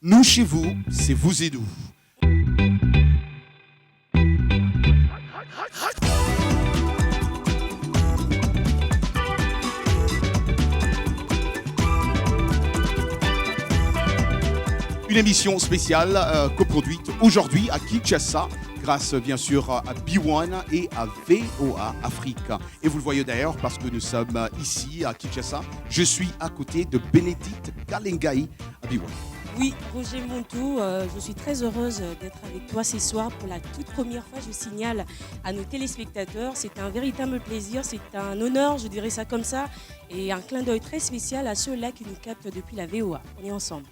Nous chez vous, c'est vous et nous. Une émission spéciale coproduite aujourd'hui à Kinshasa, grâce bien sûr à B1 et à VOA Africa. Et vous le voyez d'ailleurs parce que nous sommes ici à Kinshasa. Je suis à côté de Bénédicte Kalengai à B1. Oui, Roger Montou, je suis très heureuse d'être avec toi ce soir pour la toute première fois. Je signale à nos téléspectateurs, c'est un véritable plaisir, c'est un honneur, je dirais ça comme ça, et un clin d'œil très spécial à ceux-là qui nous captent depuis la VOA. On est ensemble.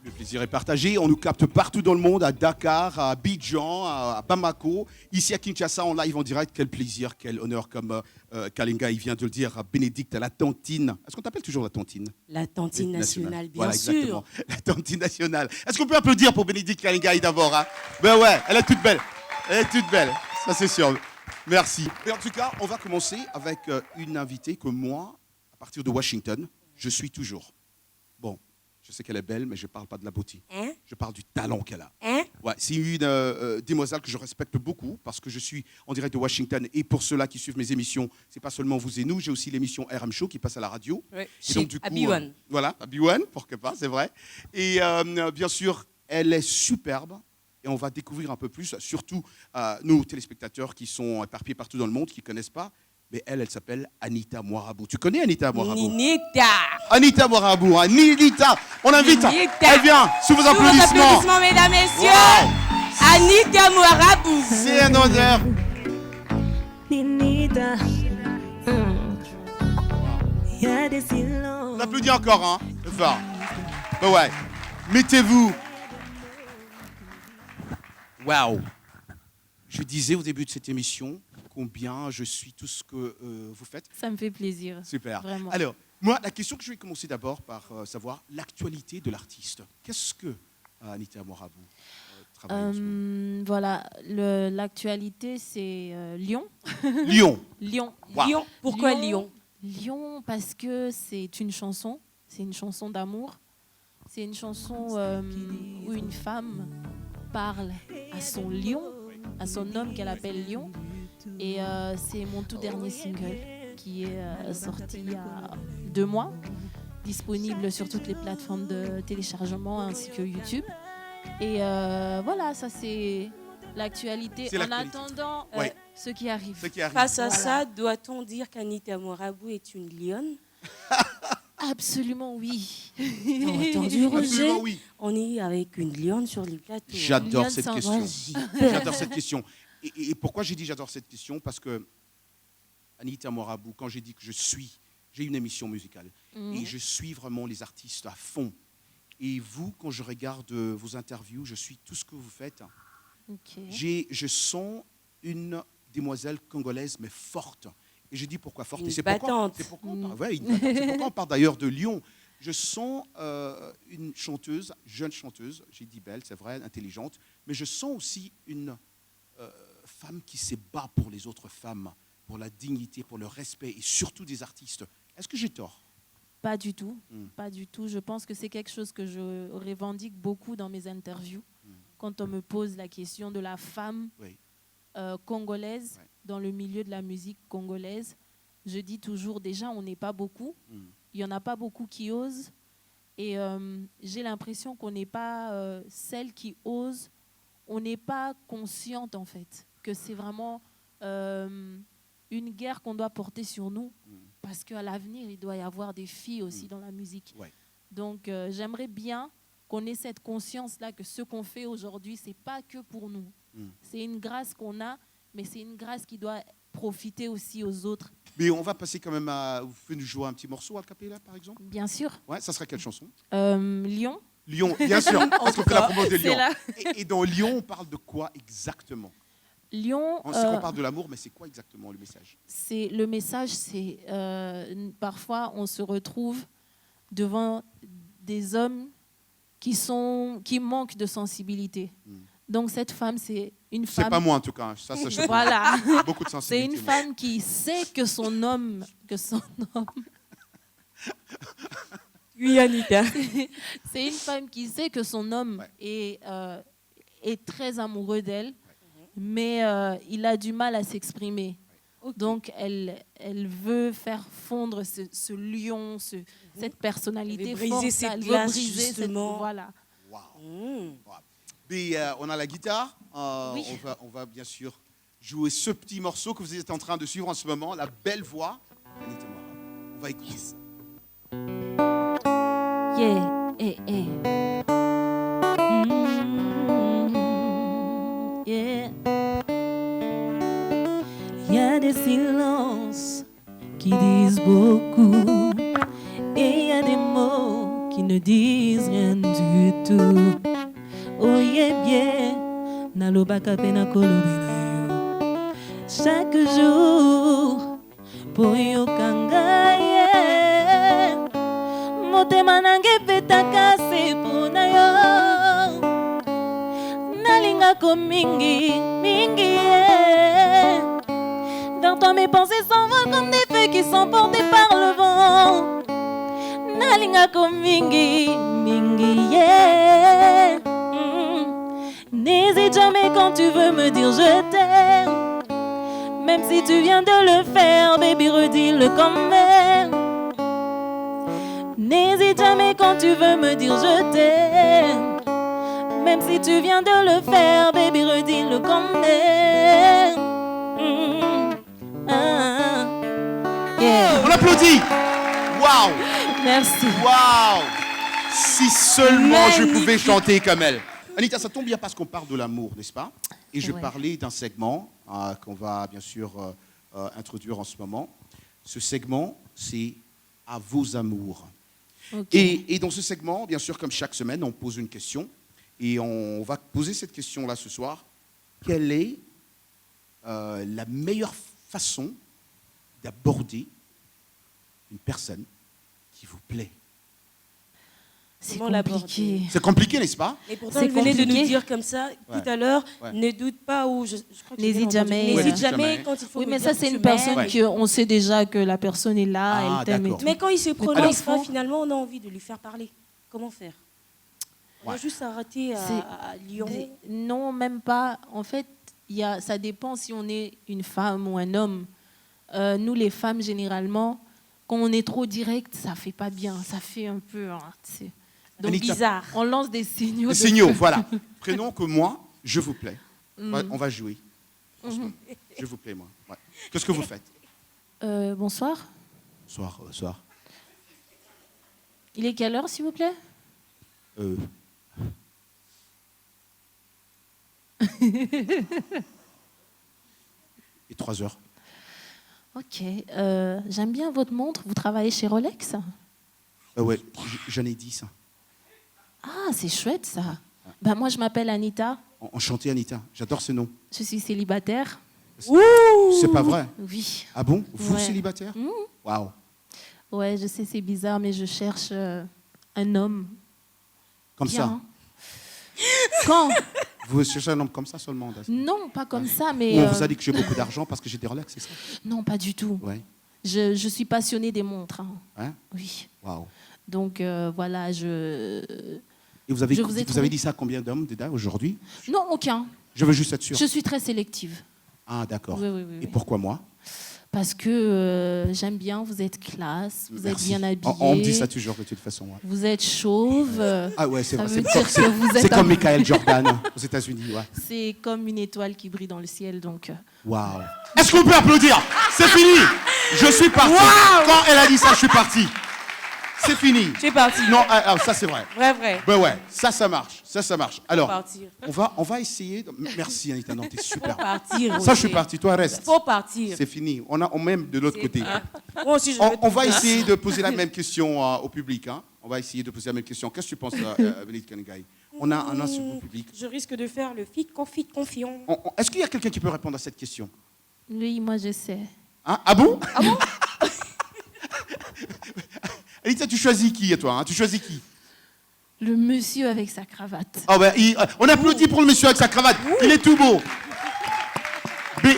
Le plaisir est partagé. On nous capte partout dans le monde, à Dakar, à Abidjan, à Bamako. Ici à Kinshasa, en live, en direct. Quel plaisir, quel honneur, comme Kalenga, il vient de le dire, à Bénédicte, à la Tantine. Est-ce qu'on t'appelle toujours la Tantine? La Tantine nationale, bien voilà, sûr. Exactement. La Tantine nationale. Est-ce qu'on peut applaudir pour Bénédicte Kalenga d'abord, hein? Ben ouais, elle est toute belle. Elle est toute belle, ça c'est sûr. Merci. Mais en tout cas, on va commencer avec une invitée que moi, à partir de Washington, je suis toujours. Bon. Je sais qu'elle est belle, mais je ne parle pas de la beauté. Hein? Je parle du talent qu'elle a. Hein? Ouais, c'est une demoiselle que je respecte beaucoup parce que je suis en direct de Washington. Et pour ceux-là qui suivent mes émissions, ce n'est pas seulement vous et nous, j'ai aussi l'émission RM Show qui passe à la radio. Oui, et donc, du coup, à B1. Voilà, à B1, pourquoi pas, c'est vrai. Et bien sûr, elle est superbe. Et on va découvrir un peu plus, surtout nos téléspectateurs qui sont éparpillés partout dans le monde, qui ne connaissent pas. Mais elle s'appelle Anita Moirabou. Tu connais Anita Moirabou? Ninita. Anita Moirabou, hein. Nilita. On l'invite. Elle vient, sous vos Sous vos applaudissements. mesdames, messieurs. Wow. Anita Moirabou. C'est un honneur. Ninita. Yeah, this is long. On applaudit encore, hein. Fort. Ben ouais. Mettez-vous. Waouh. Je disais au début de cette émission combien je suis tout ce que vous faites. Ça me fait plaisir. Super. Vraiment. Alors, moi, la question que je vais commencer d'abord par savoir, l'actualité de l'artiste. Qu'est-ce que Anita Moirabou travaille en ce moment? Voilà, l'actualité, c'est Lyon. Lyon. Lyon. Wow. Lyon. Pourquoi Lyon? Lyon, parce que c'est une chanson. C'est une chanson d'amour. C'est une chanson où une femme parle à son lion, à son homme qu'elle appelle Lion. Et c'est mon tout dernier single qui est sorti il y a 2 mois, disponible sur toutes les plateformes de téléchargement ainsi que YouTube. Et voilà, ça c'est l'actualité. C'est En l'actualité. attendant, Ouais. ce qui arrive. Ce qui arrive. Face à Voilà. ça, doit-on dire qu'Anita Moirabou est une lionne? Absolument oui. T'as entendu, Roger? Absolument oui. On est avec une lionne sur les plateaux. J'adore Lyon cette sans question. magie. J'adore cette question. Et pourquoi j'ai dit j'adore cette question? Parce que Anita Moirabou, quand j'ai dit que j'ai une émission musicale et je suis vraiment les artistes à fond. Et vous, quand je regarde vos interviews, je suis tout ce que vous faites. Ok. Je sens une demoiselle congolaise, mais forte. Et je dis pourquoi forte. Une Et c'est battante. c'est pourquoi c'est pourquoi on parle d'ailleurs de Lyon. Je sens une chanteuse, jeune chanteuse, j'ai dit belle, c'est vrai, intelligente, mais je sens aussi une femme qui se bat pour les autres femmes, pour la dignité, pour le respect, et surtout des artistes. Est-ce que j'ai tort? Pas du tout, Mm. pas du tout. Je pense que c'est quelque chose que je revendique beaucoup dans mes interviews. Quand on me pose la question de la femme Oui. congolaise Ouais. dans le milieu de la musique congolaise, je dis toujours, déjà, on n'est pas beaucoup. Mm. Il n'y en a pas beaucoup qui osent. Et j'ai l'impression qu'on n'est pas celle qui ose. On n'est pas consciente, en fait, que c'est vraiment une guerre qu'on doit porter sur nous. Parce qu'à l'avenir, il doit y avoir des filles aussi dans la musique. Ouais. Donc, j'aimerais bien qu'on ait cette conscience-là que ce qu'on fait aujourd'hui, ce n'est pas que pour nous. C'est une grâce qu'on a, mais c'est une grâce qui doit profiter aussi aux autres. Mais on va passer quand même à... Vous pouvez nous jouer un petit morceau a cappella, par exemple? Bien sûr. Ouais, ça serait quelle chanson? Lyon. Lyon, bien sûr, parce qu'on fait la promo de C'est Lyon. là. Et dans Lyon, on parle de quoi exactement? Lyon, On sait qu'on parle de l'amour, mais c'est quoi exactement le message? c'est le message, c'est parfois on se retrouve devant des hommes qui manquent de sensibilité. Donc cette femme, c'est une C'est femme. pas moi en tout cas, ça je Voilà. beaucoup de C'est sensibilité. une moi. femme qui sait que son homme, Tu Oui, Anita. C'est une femme qui sait que son homme est très amoureux d'elle, mais il a du mal à s'exprimer. Ok. Donc, elle veut faire fondre ce lion, cette personnalité Elle veut briser forte. cette Elle veut glace, briser justement. Voilà. Wow. Mais on a la guitare. Oui. On va bien sûr jouer ce petit morceau que vous êtes en train de suivre en ce moment, la belle voix d'Anita Mora. On va écouter ça. Yeah, yeah. Il y a des silences qui disent beaucoup et il y a des mots qui ne disent rien du tout. Oh yeah, bien, nalobaka pena kolobela yo. Chaque jour, pour yo kangaye, motema nange petaka se pona yo. Nalingako mingi, mingi, yeah. Vers toi mes pensées s'envolent comme des feuilles qui sont portées par le vent. Nalingako mingi, mingi, yeah. N'hésite jamais quand tu veux me dire je t'aime. Même si tu viens de le faire, baby, redis-le quand même. N'hésite jamais quand tu veux me dire je t'aime. Même si tu viens de le faire, baby, redis-le quand même. Yeah. On applaudit. Waouh. Merci. Waouh. Si seulement je Magnifique. pouvais chanter comme elle. Anita, ça tombe bien parce qu'on parle de l'amour, n'est-ce pas? Et je Ouais. parlais d'un segment qu'on va bien sûr introduire en ce moment. Ce segment, c'est à vos amours. Ok. Et dans ce segment, bien sûr, comme chaque semaine, on pose une question. Et on va poser cette question-là ce soir. Quelle est la meilleure façon d'aborder une personne qui vous plaît? C'est Comment l'aborder? compliqué. C'est compliqué, n'est-ce pas? Et pourtant, C'est elle venait de nous compliqué. dire comme ça Ouais. tout à l'heure, Ouais. ne doute pas ou je crois que j'ai N'hésite bien entendu. jamais. N'hésite Ouais, jamais jamais. quand il faut Oui, me mais dire ça, que c'est tu une personne m'aimes. qu'on sait déjà que la personne est là, Ah, elle t'aime et d'accord. tout. Mais quand il se prononce Alors, pas, finalement, on a envie de lui faire parler. Comment faire? On va Ouais. juste s'arrêter C'est à Lyon. Non, même pas. En fait, ça dépend si on est une femme ou un homme. Nous, les femmes, généralement, quand on est trop direct, ça fait pas bien. Ça fait un peu... hein, tu sais. Donc, Anita, Bizarre. on lance des signaux. les de signaux, feu. voilà. Prénom que moi, je vous plais. Mm. On va jouer. en ce moment. Je vous plais, moi. Ouais. Qu'est-ce que vous faites? Bonsoir. Soir. Il est quelle heure, s'il vous plaît? Et 3 heures. Ok. J'aime bien votre montre. Vous travaillez chez Rolex? Ouais, j'en ai 10. Ah, c'est chouette, ça. Ben, moi, je m'appelle Anita. Enchanté, Anita. J'adore ce nom. Je suis célibataire. C'est pas vrai? Oui. Ah bon? Vous, Ouais. célibataire? Waouh. Ouais, je sais, c'est bizarre, mais je cherche un homme. Comme bien. ça? Quand? Vous cherchez un homme comme ça seulement? Non, pas comme ça, mais... Ou on vous a dit que j'ai beaucoup d'argent parce que j'ai des Rolex, c'est ça? Non, pas du tout. Ouais. Je suis passionnée des montres. Hein. Hein? Oui. Waouh. Donc, voilà, Et vous avez, Je vous ai vous trouvé. avez dit ça à combien d'hommes déjà aujourd'hui? Non, aucun. Je veux juste être sûr. Je suis très sélective. Ah, d'accord. Oui, oui, oui, Et oui. pourquoi moi? Parce que j'aime bien, vous êtes classe, vous êtes Merci. bien habillée. On me dit ça toujours de toute façon. Ouais. Vous êtes chauve. Ah ouais, c'est Ça vrai. veut C'est dire que vous êtes c'est un- comme Michael Jordan aux États-Unis. Ouais. C'est comme une étoile qui brille dans le ciel, donc... Waouh. Est-ce qu'on peut applaudir? C'est fini. Je suis parti. Quand elle a dit ça, je suis parti. C'est fini. C'est parti. Non, ça c'est vrai. Vrai. Ben ouais, ça marche. Ça marche. Alors, Partir. on va essayer. Merci Anita, non, t'es super. Partir. Ça, je suis aussi. parti. Toi, reste. Faut partir. C'est fini. On même de l'autre côté. Moi aussi, je vais On va tout essayer de poser la même question au public. Hein. On va essayer de poser la même question. Qu'est-ce que tu penses, Benedict Kangai? On a un sur le public. Je risque de faire le fit confiant. Est-ce qu'il y a quelqu'un qui peut répondre à cette question? Oui, moi, je sais. Hein? Ah bon? Anita, tu choisis qui, toi hein? Tu choisis qui? Le monsieur avec sa cravate. Ah ben, on applaudit pour le monsieur avec sa cravate. Il est tout beau. Mais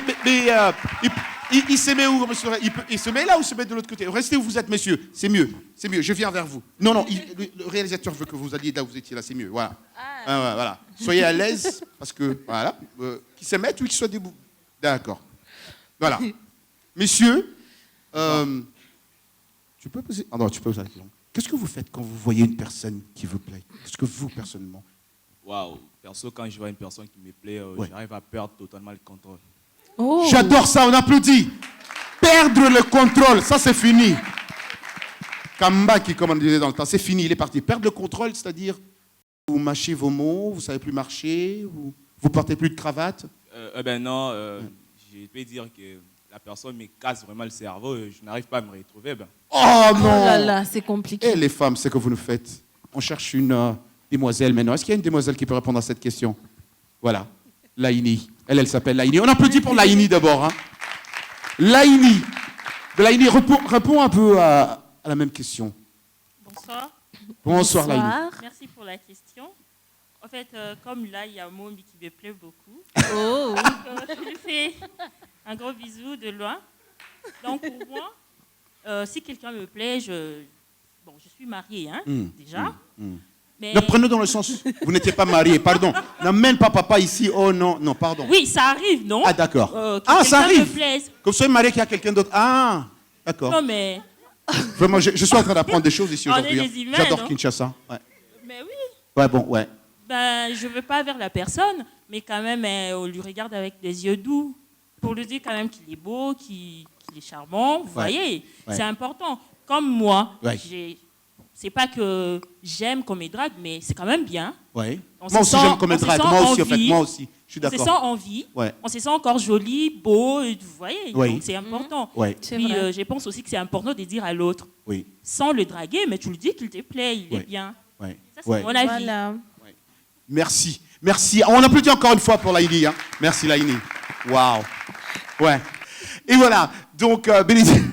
il se met où, monsieur? Il se met là ou se met de l'autre côté? Restez où vous êtes, monsieur. C'est mieux. C'est mieux, je viens vers vous. Non, le réalisateur veut que vous alliez là où vous étiez, là, c'est mieux. Voilà. Voilà. Soyez à l'aise, parce que, voilà, qu'ils se mettent ou qu'ils soient debout. D'accord. Voilà. Messieurs, tu peux poser... Ah non, tu peux poser la question. Qu'est-ce que vous faites quand vous voyez une personne qui vous plaît? Qu'est-ce que vous, personnellement? Waouh, perso, quand je vois une personne qui me plaît, j'arrive à perdre totalement le contrôle. Oh. J'adore ça, on applaudit. Perdre le contrôle, ça c'est fini. Kamba qui, comme on disait dans le temps, c'est fini, il est parti. Perdre le contrôle, c'est-à-dire, vous mâchez vos mots, vous ne savez plus marcher, vous portez plus de cravate? Non, je peux dire que la personne me casse vraiment le cerveau, je n'arrive pas à me retrouver. Oh non! Oh là là, c'est compliqué. Et les femmes, c'est que vous nous faites. On cherche une demoiselle maintenant. Est-ce qu'il y a une demoiselle qui peut répondre à cette question? Voilà, Laïni. Elle s'appelle Laïni. On applaudit pour Laïni d'abord. Hein. Laïni. Laïni, réponds un peu à la même question. Bonsoir. Bonsoir Laïni. Merci pour la question. En fait, comme là, il y a Mombi qui me plaît beaucoup. Oh. Donc, je lui fais un gros bisou de loin. Donc, pour moi, si quelqu'un me plaît, je suis mariée, hein, déjà. Mais... Ne prenez dans le sens, vous n'étiez pas marié, pardon. N'amène pas papa ici, oh non, pardon. Oui, ça arrive, non? Ah, d'accord. Ça arrive. me plaise. Comme vous soyez marié qu'il y a quelqu'un d'autre. Ah, d'accord. Non, mais... Vraiment, je suis en train d'apprendre des choses ici On est aujourd'hui. des humains, J'adore non? Kinshasa. Ouais. Mais oui. Ouais, bon, ouais. Je ne veux pas vers la personne, mais quand même, on lui regarde avec des yeux doux. Pour lui dire quand même qu'il est beau, qu'il est charmant. Vous voyez, c'est important. Comme moi, c'est pas que j'aime qu'on me drague, mais c'est quand même bien. Ouais. Moi aussi, j'aime qu'on me drague. Moi aussi, en fait, moi aussi. Je suis d'accord. On se sent en vie. Ouais. On se sent encore joli, beau, vous voyez. Oui. Donc, c'est important. Ouais. Puis, je pense aussi que c'est important de dire à l'autre, Oui. sans le draguer, mais tu lui dis qu'il te plaît, il est bien. Ouais. Ça, c'est mon avis. Voilà. Merci. Merci. On applaudit encore une fois pour Laïni. Hein. Merci Laïni. Waouh. Ouais. Et voilà. Donc, Bénédicte.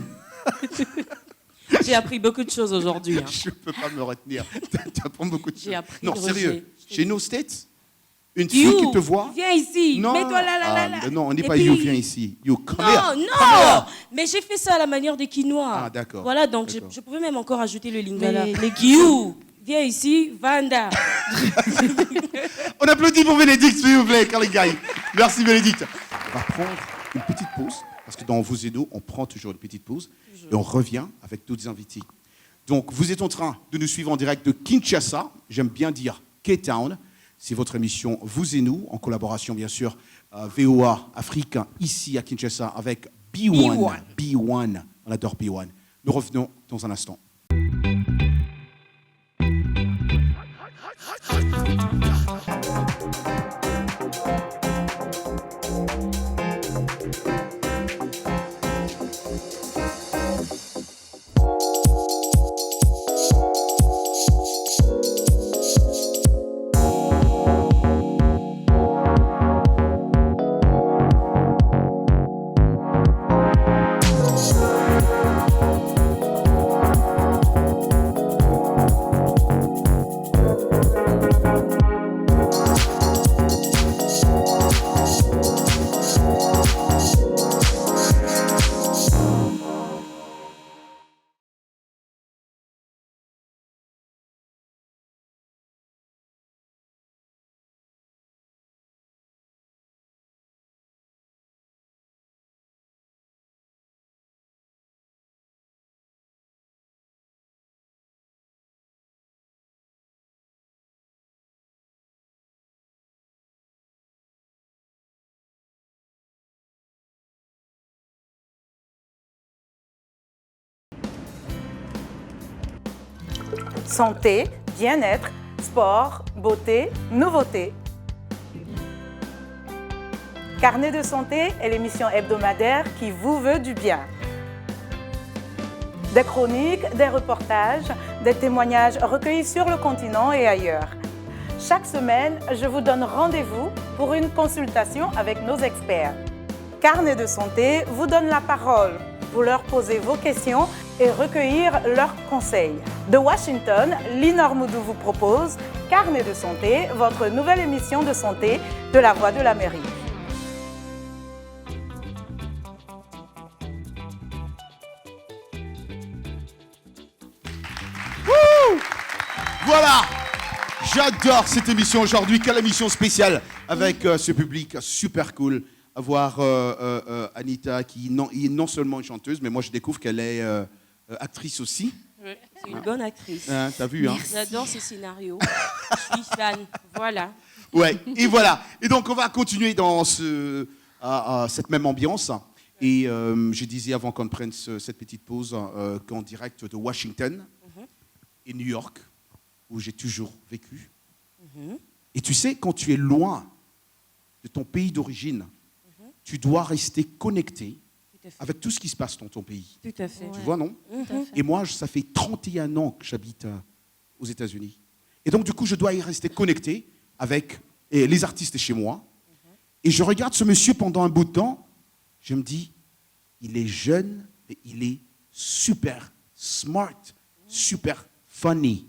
J'ai appris beaucoup de choses aujourd'hui. Hein. Je ne peux pas me retenir. Tu apprends beaucoup de choses. J'ai appris Non, le sérieux. rejet. Chez nos States, une fille qui te voit. Viens ici. Non. Mets-toi là. Non, on ne dit Et pas puis- you, viens ici. You, come here. Non, Come here. mais j'ai fait ça à la manière des Quinois. Ah, d'accord. Voilà, donc D'accord. je pouvais même encore ajouter le lingala. Mais les You, viens ici, Vanda. On applaudit pour Bénédicte, s'il vous plaît, Carligaï. Merci Bénédicte. On va prendre une petite pause, parce que dans Vous et nous, on prend toujours une petite pause, et on revient avec d'autres invités. Donc, vous êtes en train de nous suivre en direct de Kinshasa, j'aime bien dire K-Town. C'est votre émission Vous et nous, en collaboration, bien sûr, VOA Afrique, ici à Kinshasa, avec B1. B1, on adore B1. Nous revenons dans un instant. Santé, bien-être, sport, beauté, nouveauté. Carnet de santé est l'émission hebdomadaire qui vous veut du bien. Des chroniques, des reportages, des témoignages recueillis sur le continent et ailleurs. Chaque semaine, je vous donne rendez-vous pour une consultation avec nos experts. Carnet de santé vous donne la parole. Vous leur posez vos questions et recueillir leurs conseils. De Washington, Linor Moudou vous propose Carnet de santé, votre nouvelle émission de santé de la Voix de l'Amérique. Voilà. J'adore cette émission aujourd'hui. Quelle émission spéciale avec ce public super cool. Avoir Anita qui est non seulement une chanteuse, mais moi je découvre qu'elle est actrice aussi. Oui, c'est une bonne actrice. T'as vu, hein? J'adore ses scénarios. Je suis fan. Voilà. Ouais, et voilà. Et donc on va continuer dans cette même ambiance. Et je disais avant qu'on prenne cette petite pause qu'en direct de Washington et New York, où j'ai toujours vécu. Et tu sais, quand tu es loin de ton pays d'origine, tu dois rester connecté avec tout ce qui se passe dans ton pays. Tout à fait. Tu vois, non? Et moi, ça fait 31 ans que j'habite aux États-Unis. Et donc, du coup, je dois y rester connecté avec les artistes chez moi. Et je regarde ce monsieur pendant un bout de temps. Je me dis, il est jeune, mais il est super smart, super funny.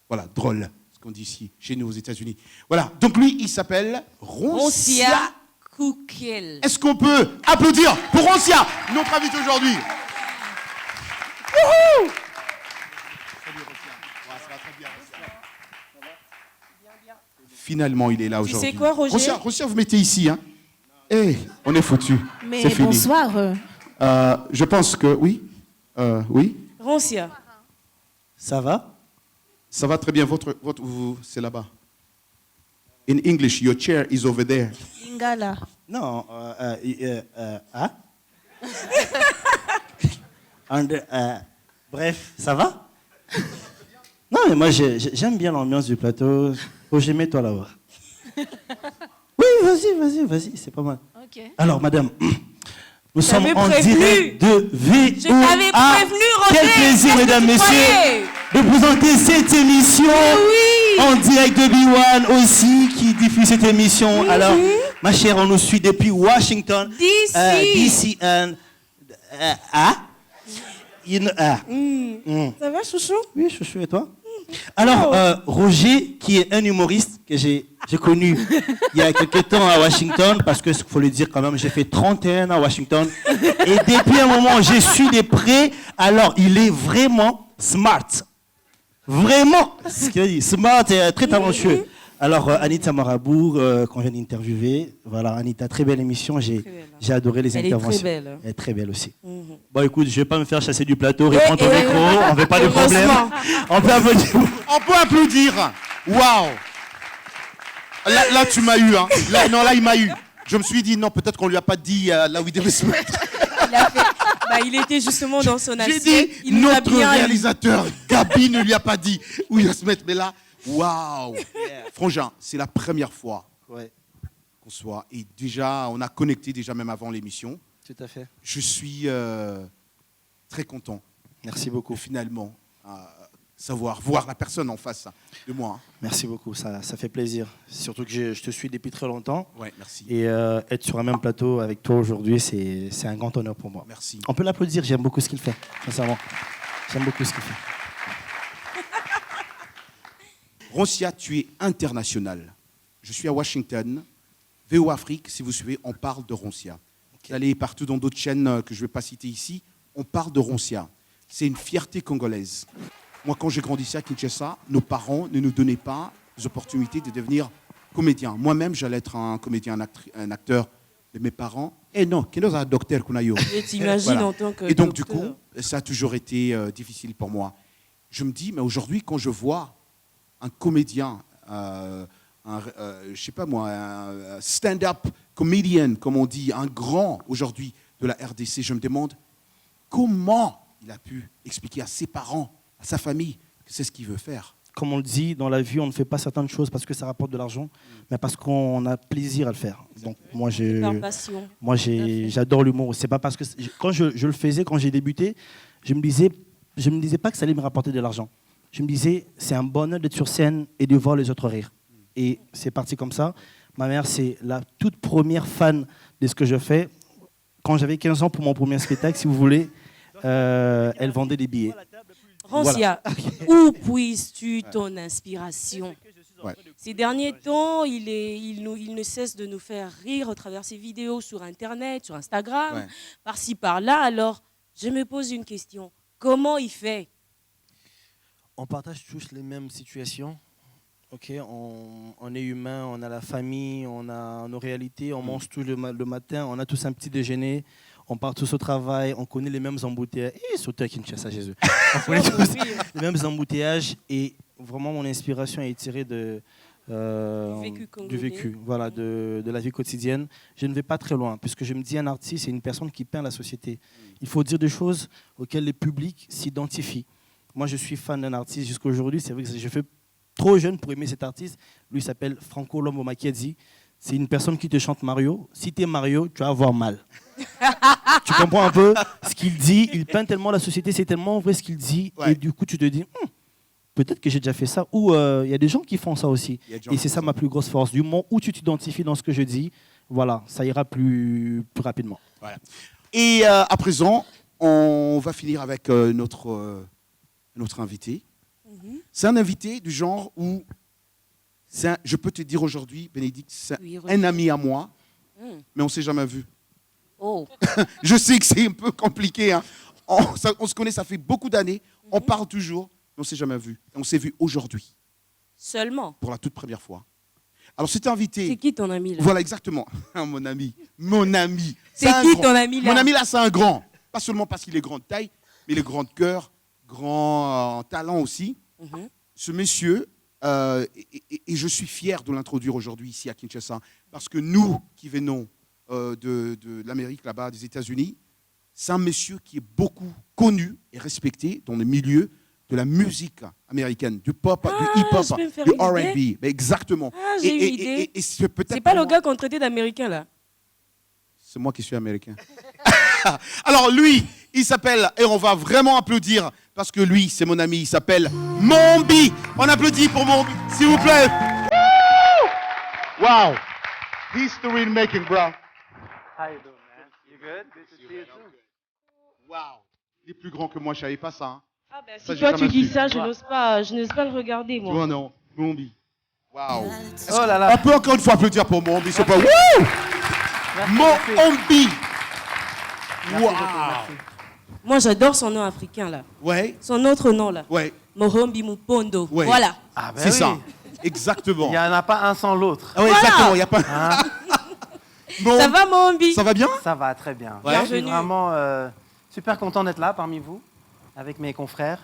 Voilà, drôle, ce qu'on dit ici, chez nous aux États-Unis. Voilà, donc lui, il s'appelle Roncia Koukel. Est-ce qu'on peut applaudir pour Roncia, notre invité aujourd'hui? Wouhou! Salut Roncia. Ouais, ça va très bien, Roncia. Finalement, il est là aujourd'hui. Tu sais quoi, Roger? Roncia, vous mettez ici, hein? Eh, on est foutu. Mais c'est fini. bonsoir. Je pense que oui. Oui. Roncia. Ça va? Ça va très bien. C'est là-bas. In English, your chair is over there. Lingala. Non. Bref, ça va? Non, mais moi, j'aime bien l'ambiance du plateau. Roger, mets-toi là-bas. Oui, vas-y, c'est pas mal. Ok. Alors, madame, nous sommes en prévenu. direct de VOA. Je t'avais prévenu, Roger. Quel plaisir, mesdames, messieurs, de présenter cette émission en direct de B1 aussi, qui diffuse cette émission. Alors, ma chère, on nous suit depuis Washington, DC, Ça va, chouchou? Oui, chouchou, et toi? Alors, Roger, qui est un humoriste que j'ai connu il y a quelques temps à Washington, parce qu'il faut le dire quand même, j'ai fait 31 ans à Washington, et depuis un moment, je suis de près. Alors, il est vraiment smart. Vraiment, ce qu'il a dit, smart et très talentueux. Alors, Anita Marabout, qu'on vient d'interviewer, voilà, Anita, très belle émission, j'ai adoré les interventions. Elle est très belle. Elle est très belle aussi. Bon, écoute, je ne vais pas me faire chasser du plateau, répondre au micro, on ne veut pas de problème. On peut applaudir. On peut applaudir. Waouh. Là, tu m'as eu. Hein. Là, il m'a eu. Je me suis dit, non, peut-être qu'on ne lui a pas dit là où il devait se mettre. Il était justement dans son J'ai assiette. dit, notre réalisateur, Gabi, ne lui a pas dit où il va se mettre. Mais là, waouh. Frangin, c'est la première fois qu'on soit. Et déjà, on a connecté déjà même avant l'émission. Tout à fait. Je suis très content. Merci beaucoup. Finalement, voir la personne en face de moi. Hein. Merci beaucoup, ça fait plaisir. Surtout que je te suis depuis très longtemps. Ouais, merci. Et être sur un même plateau avec toi aujourd'hui, c'est un grand honneur pour moi. Merci. On peut l'applaudir, j'aime beaucoup ce qu'il fait, sincèrement. J'aime beaucoup ce qu'il fait. Roncia, tu es international. Je suis à Washington. VO Afrique, si vous suivez, on parle de Roncia. Okay. Allez partout dans d'autres chaînes que je ne vais pas citer ici, on parle de Roncia. C'est une fierté congolaise. Moi, quand j'ai grandi ici à Kinshasa, nos parents ne nous donnaient pas les opportunités de devenir comédien. Moi-même, j'allais être un comédien, un acteur. Mais mes parents, non, qui est un docteur qu'on a eu. Je t'imagine en tant que Et donc, docteur. du coup, ça a toujours été difficile pour moi. Je me dis, mais aujourd'hui, quand je vois un comédien, je sais pas moi, un stand-up comedian, comme on dit, un grand aujourd'hui de la RDC, je me demande comment il a pu expliquer à ses parents, à sa famille, que c'est ce qu'il veut faire. Comme on le dit, dans la vie, on ne fait pas certaines choses parce que ça rapporte de l'argent, mais parce qu'on a plaisir à le faire. Donc moi, j'adore l'humour. C'est pas parce que quand je le faisais, quand j'ai débuté, je me disais pas que ça allait me rapporter de l'argent. Je me disais, c'est un bonheur d'être sur scène et de voir les autres rire. Et c'est parti comme ça. Ma mère, c'est la toute première fan de ce que je fais. Quand j'avais 15 ans pour mon premier spectacle, si vous voulez, elle vendait des billets. Roncia, où puisses-tu ton inspiration? Ces derniers temps, il ne cesse de nous faire rire à travers ses vidéos sur Internet, sur Instagram, par-ci, par-là. Alors, je me pose une question. Comment il fait? On partage tous les mêmes situations. Ok, on est humain, on a la famille, on a nos réalités, on mange tout le matin, on a tous un petit déjeuner, on part tous au travail, on connaît les mêmes embouteillages. Et surtout à Kinshasa, Jésus. On connaît tous les mêmes embouteillages et vraiment mon inspiration est tirée du vécu, voilà, de la vie quotidienne. Je ne vais pas très loin, puisque je me dis un artiste, c'est une personne qui peint la société. Il faut dire des choses auxquelles le public s'identifie. Moi, je suis fan d'un artiste jusqu'à aujourd'hui. C'est vrai que je fais trop jeune pour aimer cet artiste. Lui, il s'appelle Franco Lombo Macchiazzi. C'est une personne qui te chante Mario. Si tu es Mario, tu vas avoir mal. Tu comprends un peu ce qu'il dit. Il peint tellement la société, c'est tellement vrai ce qu'il dit. Ouais. Et du coup, tu te dis, peut-être que j'ai déjà fait ça. Ou il y a des gens qui font ça aussi. Et c'est ça ma plus grosse force. Du moment où tu t'identifies dans ce que je dis, voilà, ça ira plus rapidement. Voilà. Et à présent, on va finir avec notre invité. C'est un invité du genre où, je peux te dire aujourd'hui, Bénédicte, c'est un ami à moi, mais on ne s'est jamais vu. Oh. Je sais que c'est un peu compliqué. Hein. On se connaît, ça fait beaucoup d'années. On parle toujours, mais on ne s'est jamais vu. Et on s'est vu aujourd'hui. Seulement. Pour la toute première fois. Alors, cet invité... C'est qui ton ami là? Voilà, exactement. Mon ami. Mon ami. C'est qui ton ami là? Mon ami là, c'est un grand. Pas seulement parce qu'il est grand de taille, mais il est grand de cœur, grand talent aussi. Ce monsieur, et je suis fier de l'introduire aujourd'hui ici à Kinshasa, parce que nous qui venons de l'Amérique, là-bas, des États-Unis, c'est un monsieur qui est beaucoup connu et respecté dans le milieu de la musique américaine, du pop, du hip-hop, du R&B. Exactement. Ah, j'ai une idée. C'est pas le gars qu'on traitait d'américain, là? C'est moi qui suis américain. Alors lui, il s'appelle, et on va vraiment applaudir, parce que lui, c'est mon ami, il s'appelle Mombi. On applaudit pour Mombi, s'il vous plaît. Wow. History in making, bro. How you doing, man? You good? Good to see you too. Wow. Il est plus grand que moi, je savais pas ça. Hein. Ah ben, si toi tu dis ça, je n'ose pas le regarder, moi. Non, non, Mombi. Wow. Oh là là. On peut encore une fois applaudir pour Mombi, c'est pas... Wouh! Mombi. Wow. Moi, j'adore son nom africain, là. Ouais. Son autre nom, là. Ouais. Mohombi Mupondo. Ouais. Voilà. Ah ben c'est oui. ça. Exactement. Il n'y en a pas un sans l'autre. Ah ouais, Voilà. exactement. Il y a pas... Hein? Bon. Ça va, Mohombi? Ça va bien? Ça va très bien. Ouais. Je suis vraiment super content d'être là parmi vous, avec mes confrères,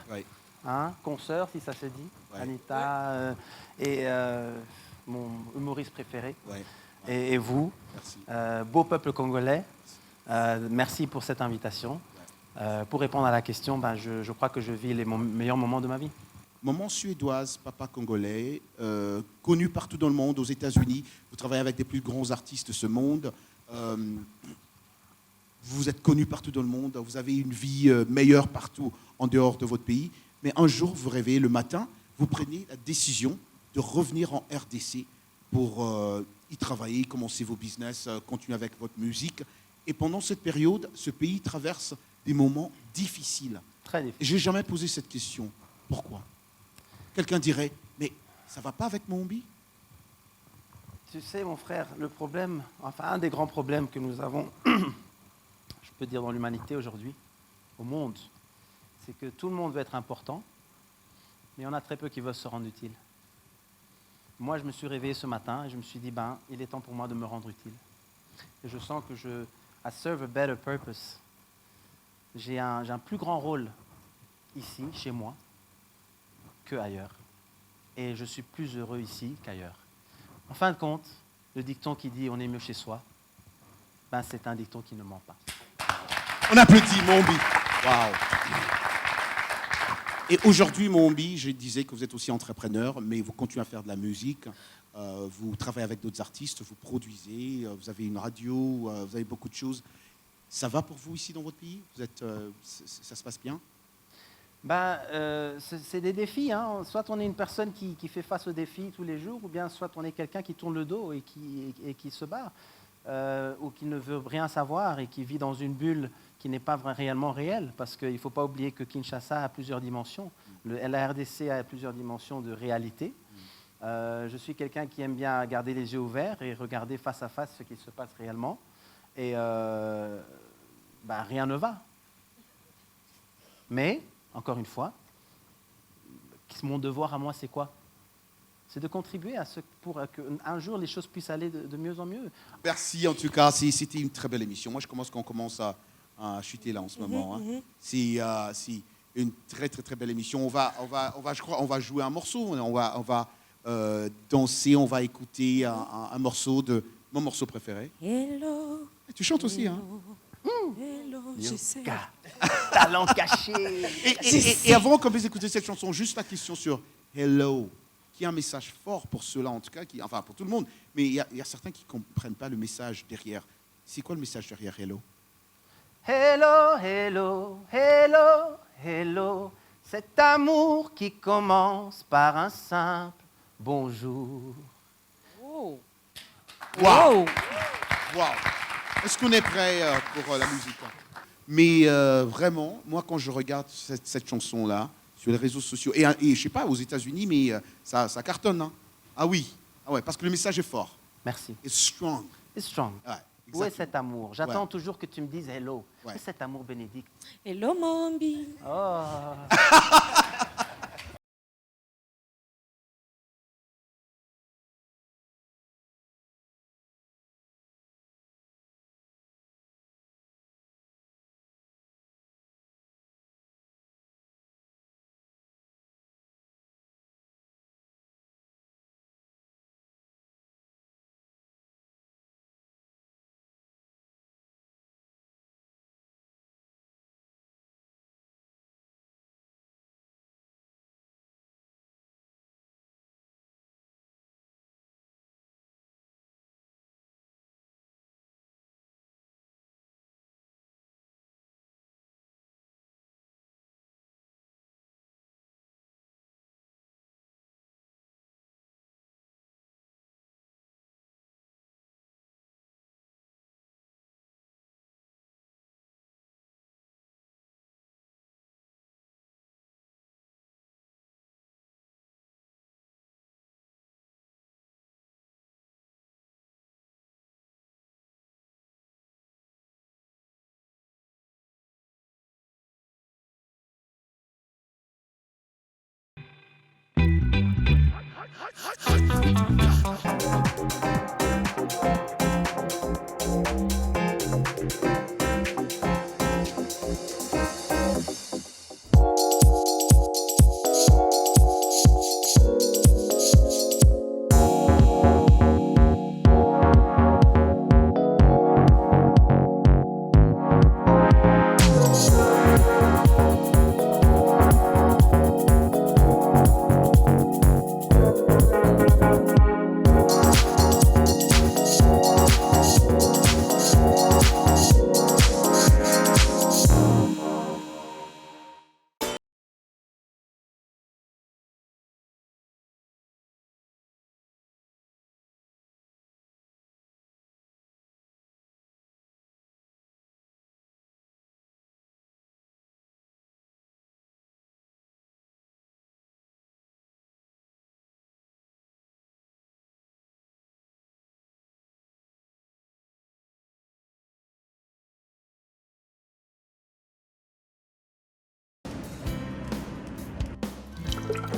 consoeurs, si ça se dit, Anita et mon humoriste préféré, et vous, beau peuple congolais. Merci pour cette invitation. Pour répondre à la question, je crois que je vis les meilleurs moments de ma vie. Maman suédoise, papa congolais, connu partout dans le monde, aux États-Unis. Vous travaillez avec des plus grands artistes de ce monde. Vous êtes connu partout dans le monde. Vous avez une vie meilleure partout en dehors de votre pays. Mais un jour, vous réveillez le matin, vous prenez la décision de revenir en RDC pour y travailler, commencer vos business, continuer avec votre musique. Et pendant cette période, ce pays traverse des moments difficiles. Très difficiles. Je n'ai jamais posé cette question. Pourquoi? Quelqu'un dirait, mais ça ne va pas avec Mombi? Tu sais, mon frère, le problème, enfin un des grands problèmes que nous avons, je peux dire dans l'humanité aujourd'hui, au monde, c'est que tout le monde veut être important, mais il y en a très peu qui veulent se rendre utile. Moi, je me suis réveillé ce matin et je me suis dit, il est temps pour moi de me rendre utile. Et je sens que I serve a better purpose. J'ai un plus grand rôle ici, chez moi, qu'ailleurs. Et je suis plus heureux ici qu'ailleurs. En fin de compte, le dicton qui dit « on est mieux chez soi », c'est un dicton qui ne ment pas. On applaudit Mombi. Waouh. Et aujourd'hui, Mombi, je disais que vous êtes aussi entrepreneur, mais vous continuez à faire de la musique. Vous travaillez avec d'autres artistes, vous produisez, vous avez une radio, vous avez beaucoup de choses. Ça va pour vous ici dans votre pays? Ça se passe bien? C'est des défis. Hein. Soit on est une personne qui fait face aux défis tous les jours, ou bien soit on est quelqu'un qui tourne le dos et qui se bat, ou qui ne veut rien savoir et qui vit dans une bulle qui n'est pas réellement réelle, parce qu'il ne faut pas oublier que Kinshasa a plusieurs dimensions. La RDC a plusieurs dimensions de réalité. Je suis quelqu'un qui aime bien garder les yeux ouverts et regarder face à face ce qui se passe réellement. Et rien ne va. Mais, encore une fois, mon devoir à moi, c'est quoi? C'est de contribuer à ce pour qu'un jour les choses puissent aller de mieux en mieux. Merci en tout cas, c'était une très belle émission. Moi, je commence qu'on commence à chuter là en ce moment. Hein. C'est une très très très belle émission. Je crois, on va jouer un morceau. On va danser. On va écouter un morceau de mon morceau préféré. Hello. Tu chantes aussi, hein? Hello, je sais. Talent caché. Et avant qu'on puisse écouter cette chanson, juste la question sur Hello, qui a un message fort pour ceux-là, en tout cas, enfin pour tout le monde, mais il y a certains qui ne comprennent pas le message derrière. C'est quoi le message derrière Hello? Hello, hello, hello, hello. Cet amour qui commence par un simple bonjour. Oh. Wow. Wow. Est-ce qu'on est prêt pour la musique? Mais vraiment, moi, quand je regarde cette chanson-là, sur les réseaux sociaux, et je ne sais pas, aux États-Unis, mais ça cartonne. Hein? Ah oui, parce que le message est fort. Merci. It's strong. It's strong. Ouais, où est cet amour? J'attends toujours que tu me dises hello. Ouais. Où est cet amour bénédicte? Hello, Mombi. Oh.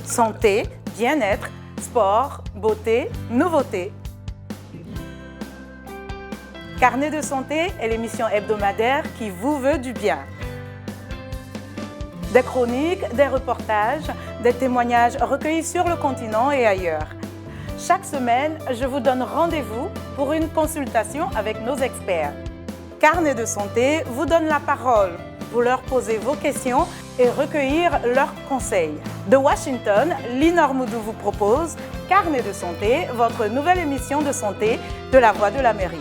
Santé, bien-être, sport, beauté, nouveauté. Carnet de santé est l'émission hebdomadaire qui vous veut du bien. Des chroniques, des reportages, des témoignages recueillis sur le continent et ailleurs. Chaque semaine, je vous donne rendez-vous pour une consultation avec nos experts. Carnet de santé vous donne la parole pour leur poser vos questions et recueillir leurs conseils. De Washington, Linor Moudou vous propose Carnet de santé, votre nouvelle émission de santé de la Voix de l'Amérique.